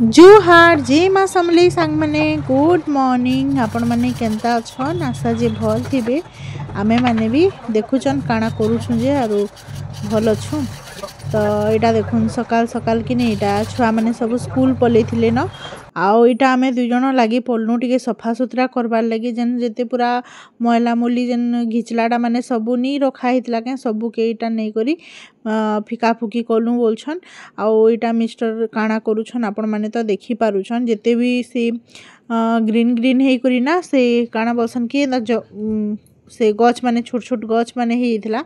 जुहार जे माँ समली सांग माने गुड मॉर्निंग आपण माने केनता अछन आशा जे भल थिबे आमे माने भी देखुचन काना करूछु जे आरो भल अछु। तो इटा देखुन सकाल सकाल कि नहीं इटा छुआ माने सब स्कूल पले थिले न आउ इटा आमे दुई जण लागी पड़नु टिके सफा सुतरा करबार लगी जेन जेते पूरा मैला मुली जेन घिचलाटा माने सबु नी रखा हितला के सबु के इटा नहीं करी फिका फुकी कलु बोलछन। आउ इटा मिस्टर काना करूछन आपण माने तो देखि पारुछन जेते भी से ग्रीन ग्रीन हे करी ना से काना बोलसन के से गच माने छोट छोट गच माने हेइथिला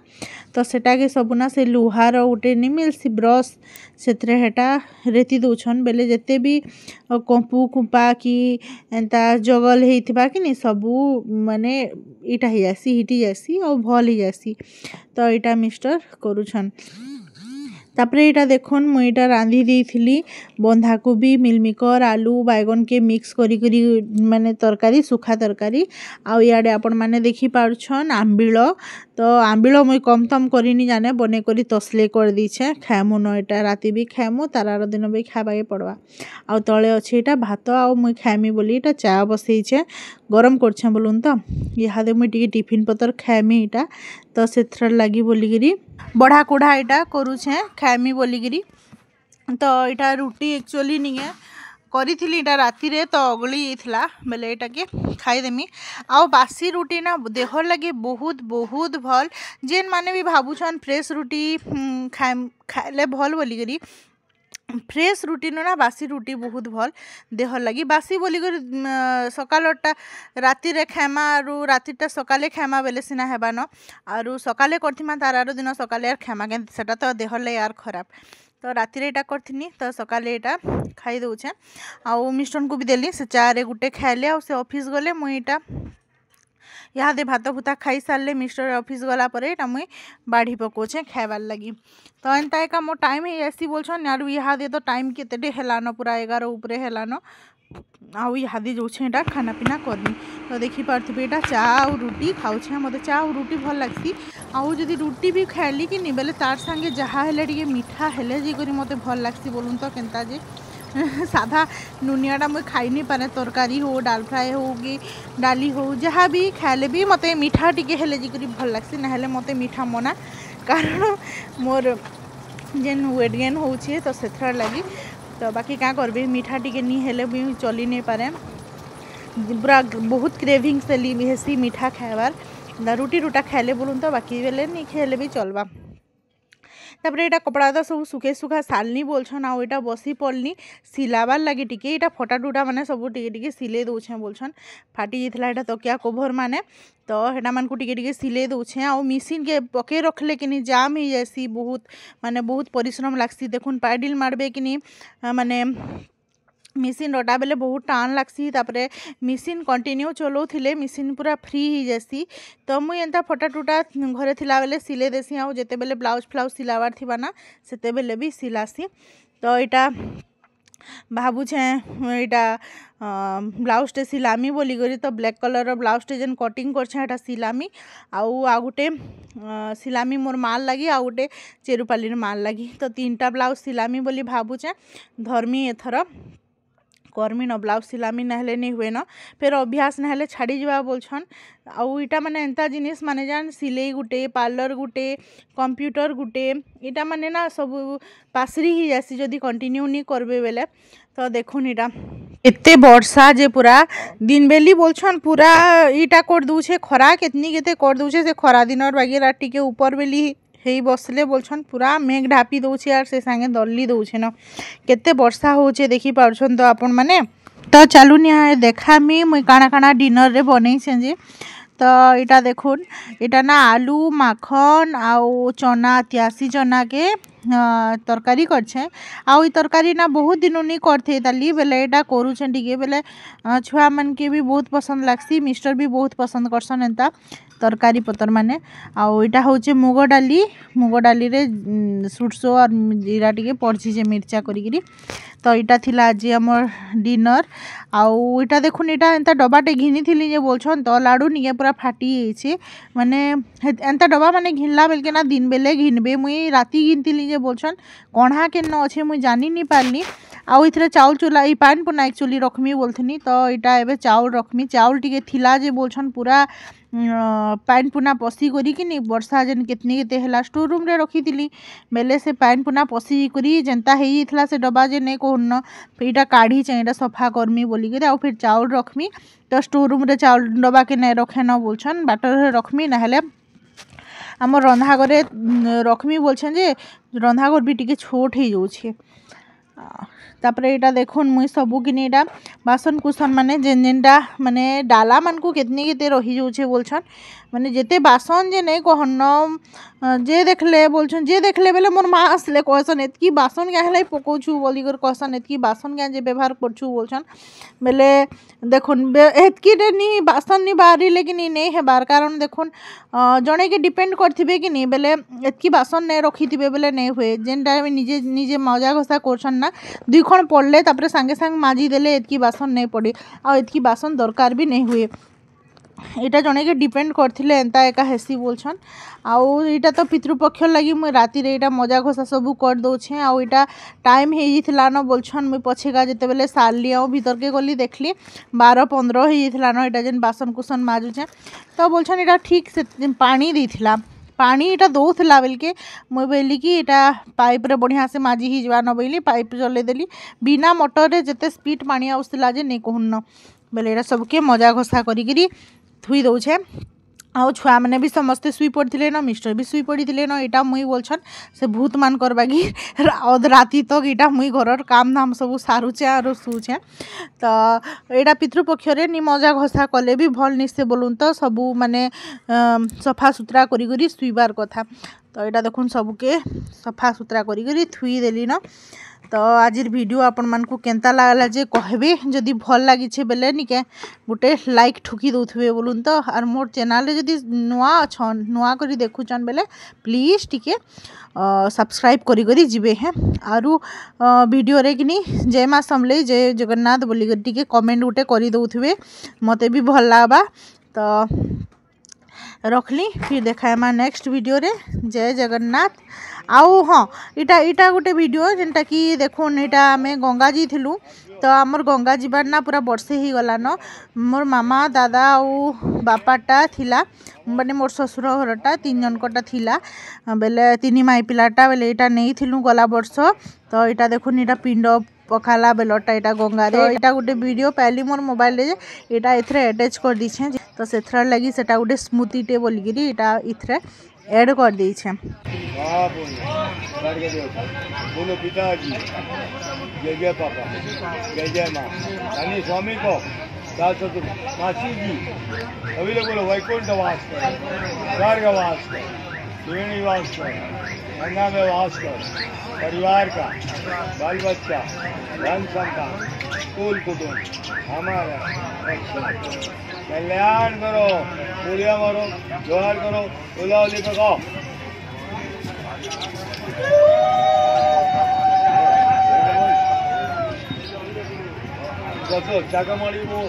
तो सेटा के सबुना से लुहार उठे नि मिलसी ब्रश सेतरे हेटा रेती दउछन बेले जेते भी कंपू कुपा की एंता जगल हेइथिबा कि नि सबु माने इटा हे जासी हिटी जासी और भल हे जासी तो इटा मिस्टर करूछन। तापरे इटा देखुन मुई इटा रांधी देइथिली बंधाकोबी मिलमिकर आलू बैगन के मिक्स करी करी माने तरकारी सुखा तरकारी आउ याडे आपण माने देखि पारुछन आंबिल तो आंबिल मुई कम तम करिनी जाने बने करी तसले कर दीछे खाएमु न इटा राति भी खाएमु तारार दिन भी खाबाके पड़वा। आउ तले अछि इटा भात आउ मुई खाएमी बोली इटा चा बसैछे गरम करछे बोलुन तो इहादे मुई टिके टिफिन पतर खाएमी इटा तो सेथर लागी बोलिगिरी बड़ा कुढ़ा इटा करूछे खाएमी बोलिगिरी। तो इटा रुटी एक्चुअली नहीं करी थी इटा राति रे तो अगली थला बेले इटा के खाईदेमी आउ बासी रुटी ना देह लगे बहुत बहुत भल जेन माने भी भाबुछन फ्रेश रुटी खाइले भल बोलिकरी फ्रेश रुटी ना बासी रुटी बहुत भल देह लगी बासी बोलिकर सकालटा राति रे खाएमा आरु रातिटा सकाले खाएमा बेले सिना हेबा न आरु सकाले करथिमा तार आरो दिन सकाले यार खाएमा के सेटा तो देह ले यार खराब तो राति रे इटा करथिनी तो सकाले इटा खाई दउछे आउ मिस्टन को भी देली से चारे गुटे खाइले आउ से ऑफिस गले मुई इटा इहादे भात भुता खाई सारे मिस्टर ऑफिस गला पर इटा मुई बाढ़ी पकोछे खाइबार लगी तो एंता एका मो टाइम ही ऐसी बोलछन यार इहादे तो टाइम केतेटे हेलान पूरा 11 ऊपर हेलान आउ इहादे जोछे इटा खाना पीना करनी तो देखि पारथिबे इटा चा और रुटी खाउछे मते चा और रुटी भल लागसी आउ जदी रुटी भी खाइली कि नि बेले तार संगे जहा हेले टिके मीठा हेले जे करी मते भल लागसी बोलुन तो केनता जे साधा नुनियाटा मुझे खाई नहीं पारे तरकारी हो डाल फ्राए हो कि डाली हो जहाँ भी खाइले भी मत मीठा टिके हेले जिकरी भल लागसी ना हेले मते मीठा मना कारण मोर जेन वेट गेन होउछे तो सेथर लगी तो बाकी क्या करबे मीठा टिके नहीं हेले भी चली नहीं पारे पूरा बहुत क्रेविंग से ली हेसी मीठा खाइबार रुटी रुटा खाइले बोलूँ तो बाकी बेले नहीं खाइले भी चलबा। तापरे इटा कपड़ा तो सब सुखे सुखा सालनी बोलछन आउ इटा बसी पड़नी सिलाबार लगी टिके इटा फटा टुटा माने सब टिके टिके सिले दउछे बोलछन फाटी जिथला इटा तकिया कभर माने तो हेटा मान को टिके टिके सिले दउछे आउ मशीन के पके रखले कि जाम ही जासी बहुत माने बहुत परिश्रम लागसी देखुन पाइडिल मारबे कि माने मशीन रटा बेले बहुत टाण लागसी तापरे मशीन कंटिन्यू चलाउथिले मशीन पूरा फ्री ही जासी तो मुई एंता फटा टुटा घरे थिला बेले सिले देसी आउ जेते बेले ब्लाउज फ्लाउज सिलावार थिबा ना सेते बेले भी सिलासी तो इटा भाबुछे इटा ब्लाउजटे सिलामी बोली करी तो ब्लैक कलर ब्लाउजटे जेन कटिंग करछे एटा सिलामी आउ गुटे सिलामी मोर माल लगी आउ गुटे चेरुपालीर माल लगी तो 3टा ब्लाउज सिलामी बोली भाबुछे धर्मी एथर कर्मी न ब्लाउज सिलामी नहले नहीं हुए न फिर अभ्यास नहले छाड़ी जावा बोलछन आउ इटा माने एंता जिनिस माने जान सिलाई गुटे पार्लर गुटे कंप्यूटर गुटे इटा माने ना सब पासरी ही जासी जदी कंटिन्यू नहीं करबे बेले तो देखुन इटा एते वर्षा जे पूरा दिन बेली बोलछन पूरा इटा कर दूछे खरा केतनी केते कर दूछे से खरा दिनर बागेरा टिके ऊपर बेली हे बसले बोलछन पूरा मेघ ढापी दउछे यार से संगे दल्ली दउछे न केते वर्षा होछे देखि पारछन तो आपण माने तो चलू नि देखामी मुई काना काना डिनर रे बनैछे जे तो इटा देखुन इटा ना आलू माखन आउ चना त्यासी चना के तरकारी करछे आउ तरकारी ना बहुत दिन नहीं करथे ताली बेले एटा करूछे टिके बेले छुआ मन के भी बहुत पसंद लागसी मिस्टर भी बहुत पसंद करसन एंता तरकारी पतर माने आउ इटा होचे मुग डाली रे सुरसो और जीरा टिके पड़छी जे मिर्चा करिगिरी तो इटा थिला आज हमर डिनर आउ इटा देखुन इटा एंता डबाटे घिनी थिली जे बोलछन तो लाडू निके पूरा फाटी जाइछे माने एंता डबा माने घिनला बेलके ना दिन बेले घिनबे मुई राती घिनथिली जे बोलछन कणा केन अच्छे मुई जानी नहीं पारली आउ इथरे चाउल चुला ई पान पुना एक्चुअली रखमी बोलथनी तो इटा एबे चाउल रखमी चाउल टिके थिला जे बोलछन पूरा पान पुना पसी करी कि वर्षा जेन कितनी केते हला स्टोर रूम रे रखी थिली बेले से पान पुना पसी करी जेंता हेई थिला से डब्बा जे नै कोहन इटा काढ़ी चेंटा सफा करमी बोली के आ फिर चाउल रखमी तो स्टोर रूम रे चाउल डब्बा के नै रखे न बोलछन बाटर रे रखमी ना हेले आम रंधाघरे रखमी बोलछन जे रंधाघर भी टिके छोट हो जाउछे तापर यहाँ देखुन मुई सबू किनी एटा बासन कुसन माने जेन जेनटा माने डाला मान को कितनी केते रही जाउछे बोलछन माने जेते बासन जे नहीं कहन जे देखले बोलछन जे देखले बेले मोर माँ आसले कहसन एतकी बासन क्या हेलाई पकोछु बोली कर कहसन एतकी बासन क्या जे व्यवहार करछु बोलछन बेले देखुन एतकी नी बासन नी बाहरी लेकिन नहीं हेबार कारण देखुन जड़े के डिपेंड करथिबे कि नहीं बेले एतकी बासन नहीं रखिथिबे बेले नहीं हुए जेनटा निजे निजे मजा घसा करछन ना दुई खण पड़ले तापर सांगे सांग माजी देले एतकी बासन नहीं पड़े आ एतकी बासन दरकार भी नहीं हुए इटा जने के डिपेंड करथिले एंता एका हेसी बोलछन आउ इटा तो पितृपक्ष लगी मुई राति रे इटा मजा घोसा सबू कर दउछे आउ इटा टाइम हे जिथला न बोलछन मुई पछेगा जेते बेले सारली आउ भीतर के गली देखली 12-15 हे जिथला न इटा जेन बासन कुसन माजुछे तो बोलछन इटा ठीक से पानी देथिला पानी इटा दौला बेल के मुई बोली कि इटा पाइप रे बढ़िया से माजी ही जवा न बोली पाइप चले देली बिना मोटर रे जेते स्पीड पानी आउसला जे नहीं कहून बेले इटा सबके मजा घोसा करी थुई दउछे आउ छुआ मैंने भी समस्ते शुई पड़े न मिस्टर भी शुई पड़े न यहाँ मुई बोलछन से भूत मान करबागी अध राति तक यहाँ मुई घर काम धाम सब सारुचे और शुचे तो यहाँ पितृपक्ष नि मजा घसा कले भी भल निश्चय बोलूँ तो सबू माने सफा सुतरा करी शुईबार कथा तो यहाँ देखुन सबके सफा सुतरा करी थुई देली न तो आज वीडियो आपण मान को केंता लागला जे कहबे जदि भल लागिछे बेले निके गोटे लाइक ठुकी दउथबे बोलुन तो और मोर चैनल रे जदि नुआ अछन नुआ करी देखुचन बेले प्लीज टिके सब्सक्राइब करी जिबे हैं आरु वीडियो रे किनी जय मां समले जय जगन्नाथ बोली टिके कमेंट गोटे करी दउथबे मते भी भल लागबा तो रखली फिर देखाएमा नेक्स्ट वीडियो रे जय जगन्नाथ आउ हाँ इटा गोटे वीडियो जेनटा कि देखुन इटा आमे गंगा जी थिलु तो आमर गंगा जीवार ना पूरा वर्षे ही गला न मोर मामा दादा आउ बापाटा थिला माने मोर ससुर घरटा 3 जनकटा थिला बेले 3 माई पिलाटा बेले इटा नहीं थिलु गला वर्ष तो इटा देखुन इटा पिंड पखाला बेलटा इटा गंगा रे इटा गोटे वीडियो पहली मोर मोबाइल रे इटा इथरे अटैच कर दीछे तो सेथरा लगी सेटा गोटे स्मृति टे बोली गिरी इटा इथरे ऐड कर दीछे बोलो पिताजी जय जय पापा जय जय माँ यानी स्वामी को सास ससुर मासी जी अभी लोग बोलो वैकुंठ वास कर स्वर्ग वास कर त्रिवेणी वास कर गंगा में वास कर परिवार का बाल बच्चा धन संतान कुल कुटुंब हमारा कल्याण करो पूरिया मारो जोहार करो उलावली पकाओ चाका मारी वो